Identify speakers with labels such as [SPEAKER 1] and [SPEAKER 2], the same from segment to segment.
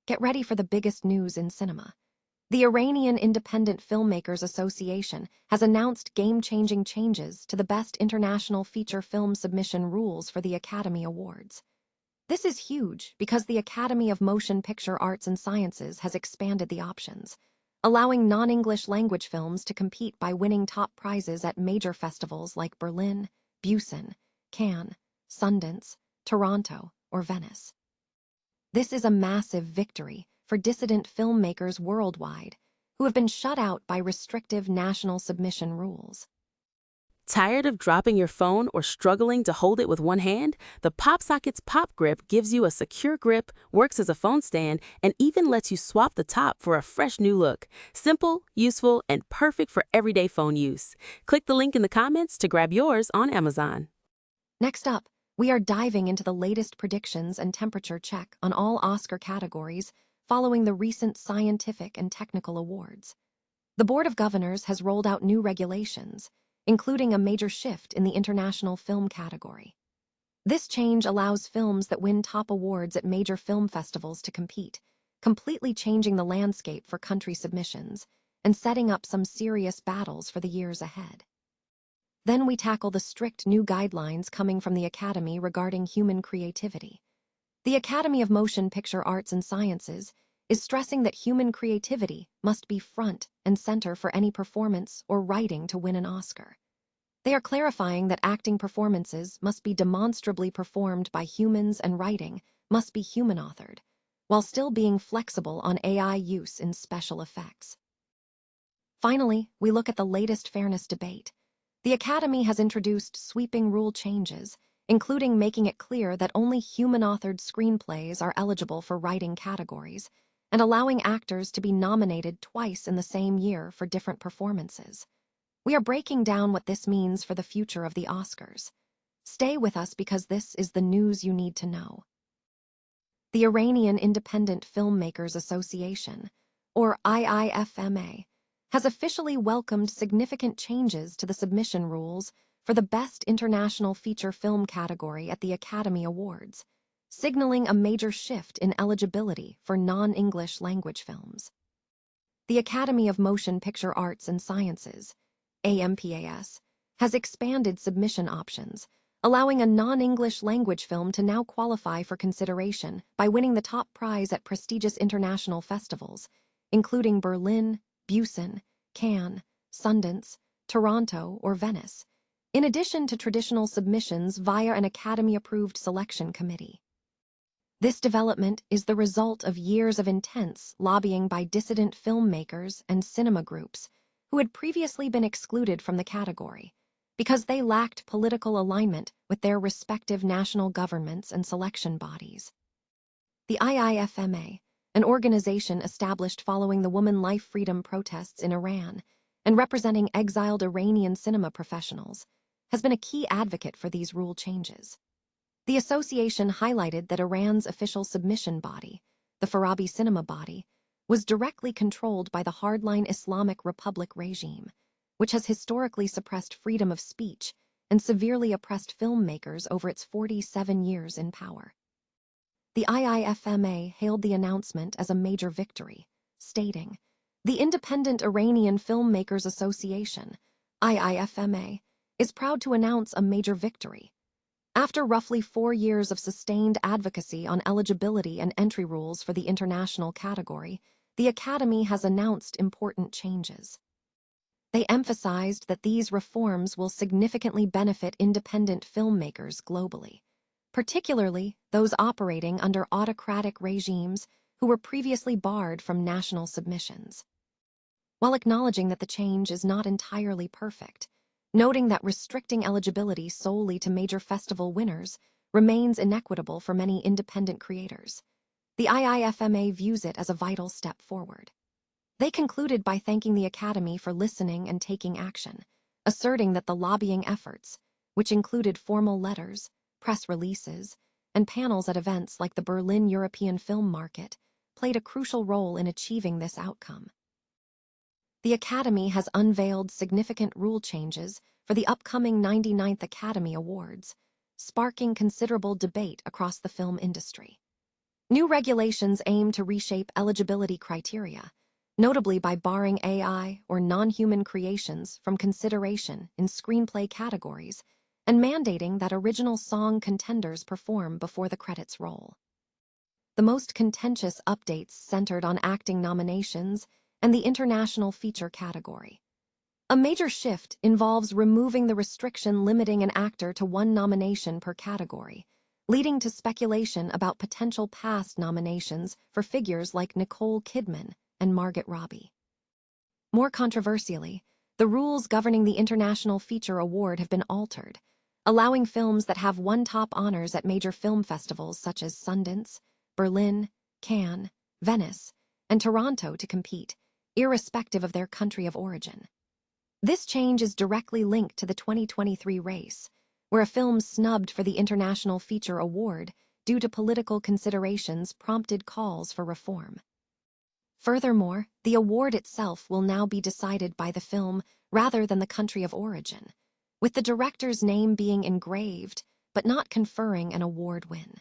[SPEAKER 1] Get ready for the biggest news in cinema. The Iranian Independent Filmmakers Association has announced game-changing changes to the Best International Feature Film Submission rules for the Academy Awards. This is huge because the Academy of Motion Picture Arts and Sciences has expanded the options, allowing non-English language films to compete by winning top prizes at major festivals like Berlin, Busan, Cannes, Sundance, Toronto, or Venice. This is a massive victory for dissident filmmakers worldwide who have been shut out by restrictive national submission rules.
[SPEAKER 2] Tired of dropping your phone or struggling to hold it with one hand? The PopSocket's Pop Grip gives you a secure grip, works as a phone stand, and even lets you swap the top for a fresh new look. Simple, useful, and perfect for everyday phone use. Click the link in the comments to grab yours on Amazon.
[SPEAKER 1] Next up, we are diving into the latest predictions and temperature check on all Oscar categories following the recent scientific and technical awards. The Board of Governors has rolled out new regulations, including a major shift in the international film category. This change allows films that win top awards at major film festivals to compete, completely changing the landscape for country submissions and setting up some serious battles for the years ahead. Then we tackle the strict new guidelines coming from the Academy regarding human creativity. The Academy of Motion Picture Arts and Sciences is stressing that human creativity must be front and center for any performance or writing to win an Oscar. They are clarifying that acting performances must be demonstrably performed by humans and writing must be human-authored, while still being flexible on AI use in special effects. Finally, we look at the latest fairness debate. The Academy has introduced sweeping rule changes, including making it clear that only human-authored screenplays are eligible for writing categories, and allowing actors to be nominated twice in the same year for different performances. We are breaking down what this means for the future of the Oscars. Stay with us because this is the news you need to know. The Iranian Independent Filmmakers Association, or IIFMA, has officially welcomed significant changes to the submission rules for the Best International Feature Film category at the Academy Awards, signaling a major shift in eligibility for non-English language films. The Academy of Motion Picture Arts and Sciences, AMPAS, has expanded submission options, allowing a non-English language film to now qualify for consideration by winning the top prize at prestigious international festivals, including Berlin, Busan, Cannes, Sundance, Toronto, or Venice, in addition to traditional submissions via an Academy-approved selection committee. This development is the result of years of intense lobbying by dissident filmmakers and cinema groups who had previously been excluded from the category because they lacked political alignment with their respective national governments and selection bodies. The IIFMA, an organization established following the woman life freedom protests in Iran and representing exiled Iranian cinema professionals, has been a key advocate for these rule changes. The association highlighted that Iran's official submission body, the Farabi Cinema Body, was directly controlled by the hardline Islamic Republic regime, which has historically suppressed freedom of speech and severely oppressed filmmakers over its 47 years in power. The IIFMA hailed the announcement as a major victory, stating, "The Independent Iranian Filmmakers Association, IIFMA, is proud to announce a major victory. After roughly 4 years of sustained advocacy on eligibility and entry rules for the international category, the Academy has announced important changes." They emphasized that these reforms will significantly benefit independent filmmakers globally, particularly those operating under autocratic regimes who were previously barred from national submissions. While acknowledging that the change is not entirely perfect, noting that restricting eligibility solely to major festival winners remains inequitable for many independent creators, the IIFMA views it as a vital step forward. They concluded by thanking the Academy for listening and taking action, asserting that the lobbying efforts, which included formal letters, press releases, and panels at events like the Berlin European Film Market, played a crucial role in achieving this outcome. The Academy has unveiled significant rule changes for the upcoming 99th Academy Awards, sparking considerable debate across the film industry. New regulations aim to reshape eligibility criteria, notably by barring AI or non-human creations from consideration in screenplay categories and mandating that original song contenders perform before the credits roll. The most contentious updates centered on acting nominations and the international feature category. A major shift involves removing the restriction limiting an actor to one nomination per category, leading to speculation about potential past nominations for figures like Nicole Kidman and Margot Robbie. More controversially, the rules governing the International Feature Award have been altered, allowing films that have won top honors at major film festivals such as Sundance, Berlin, Cannes, Venice, and Toronto to compete, irrespective of their country of origin. This change is directly linked to the 2023 race, where a film snubbed for the International Feature Award due to political considerations prompted calls for reform. Furthermore, the award itself will now be decided by the film rather than the country of origin, with the director's name being engraved but not conferring an award win.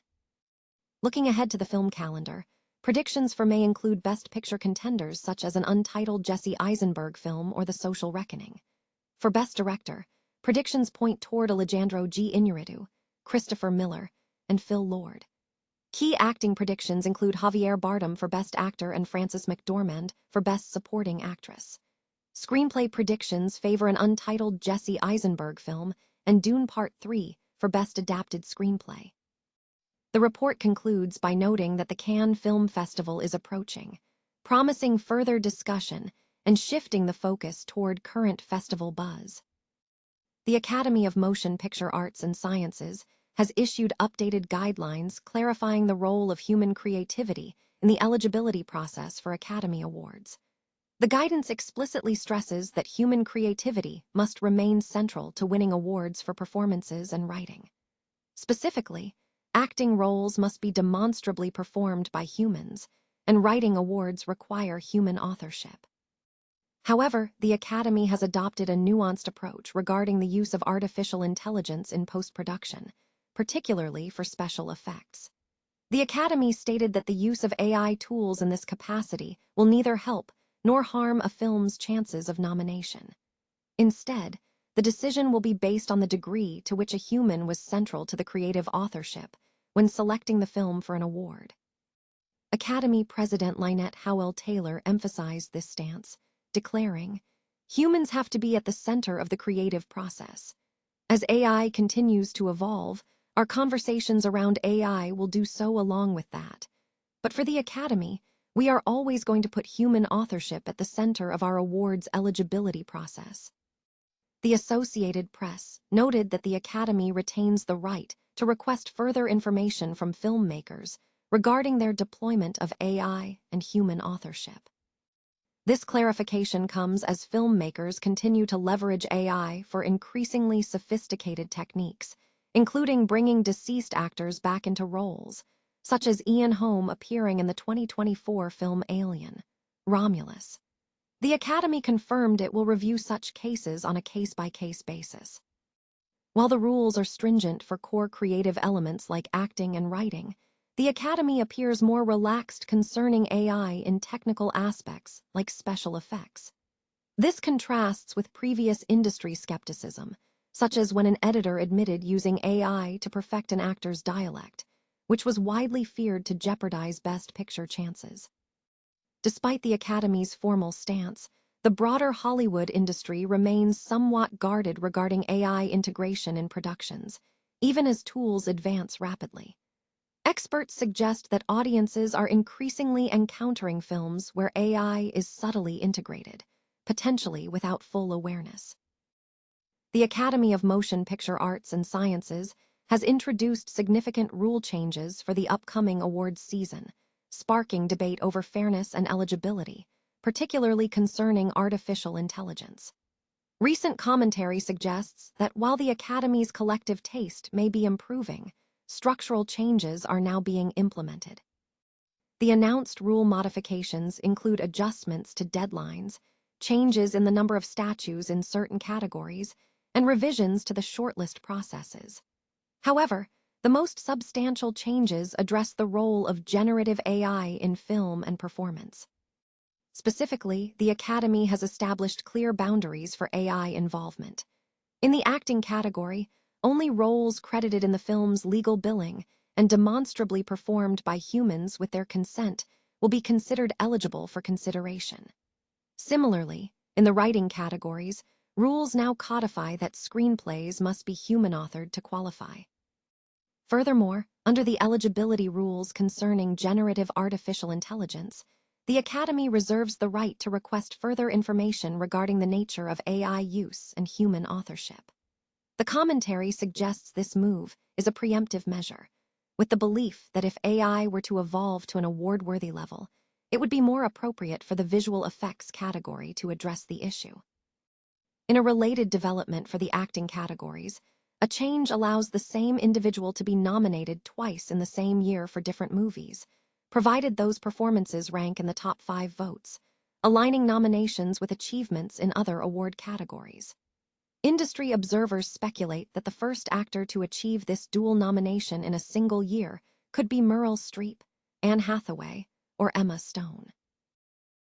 [SPEAKER 1] Looking ahead to the film calendar, predictions for May include Best Picture contenders such as an untitled Jesse Eisenberg film or The Social Reckoning. For Best Director, predictions point toward Alejandro G. Iñárritu, Christopher Miller, and Phil Lord. Key acting predictions include Javier Bardem for Best Actor and Frances McDormand for Best Supporting Actress. Screenplay predictions favor an untitled Jesse Eisenberg film and Dune Part 3 for Best Adapted Screenplay. The report concludes by noting that the Cannes Film Festival is approaching, promising further discussion and shifting the focus toward current festival buzz. The Academy of Motion Picture Arts and Sciences has issued updated guidelines clarifying the role of human creativity in the eligibility process for Academy Awards. The guidance explicitly stresses that human creativity must remain central to winning awards for performances and writing. Specifically, acting roles must be demonstrably performed by humans, and writing awards require human authorship. However, the Academy has adopted a nuanced approach regarding the use of artificial intelligence in post-production, particularly for special effects. The Academy stated that the use of AI tools in this capacity will neither help nor harm a film's chances of nomination. Instead, the decision will be based on the degree to which a human was central to the creative authorship when selecting the film for an award. Academy President Lynette Howell-Taylor emphasized this stance, declaring, "Humans have to be at the center of the creative process. As AI continues to evolve, our conversations around AI will do so along with that. But for the Academy, we are always going to put human authorship at the center of our awards eligibility process." The Associated Press noted that the Academy retains the right to request further information from filmmakers regarding their deployment of AI and human authorship. This clarification comes as filmmakers continue to leverage AI for increasingly sophisticated techniques, including bringing deceased actors back into roles, such as Ian Holm appearing in the 2024 film Alien, Romulus. The Academy confirmed it will review such cases on a case-by-case basis. While the rules are stringent for core creative elements like acting and writing, the Academy appears more relaxed concerning AI in technical aspects like special effects. This contrasts with previous industry skepticism, such as when an editor admitted using AI to perfect an actor's dialect, which was widely feared to jeopardize Best Picture chances. Despite the Academy's formal stance, the broader Hollywood industry remains somewhat guarded regarding AI integration in productions, even as tools advance rapidly. Experts suggest that audiences are increasingly encountering films where AI is subtly integrated, potentially without full awareness. The Academy of Motion Picture Arts and Sciences has introduced significant rule changes for the upcoming awards season, sparking debate over fairness and eligibility, particularly concerning artificial intelligence. Recent commentary suggests that while the Academy's collective taste may be improving, structural changes are now being implemented. The announced rule modifications include adjustments to deadlines, changes in the number of statues in certain categories, and revisions to the shortlist processes. However, The most substantial changes address the role of generative AI in film and performance. Specifically, the Academy has established clear boundaries for AI involvement. In the acting category, only roles credited in the film's legal billing and demonstrably performed by humans with their consent will be considered eligible for consideration. Similarly, in the writing categories, rules now codify that screenplays must be human-authored to qualify. Furthermore, under the eligibility rules concerning generative artificial intelligence, the Academy reserves the right to request further information regarding the nature of AI use and human authorship. The commentary suggests this move is a preemptive measure, with the belief that if AI were to evolve to an award-worthy level, it would be more appropriate for the visual effects category to address the issue. In a related development for the acting categories, a change allows the same individual to be nominated twice in the same year for different movies, provided those performances rank in the top 5 votes, aligning nominations with achievements in other award categories. Industry observers speculate that the first actor to achieve this dual nomination in a single year could be Meryl Streep, Anne Hathaway, or Emma Stone.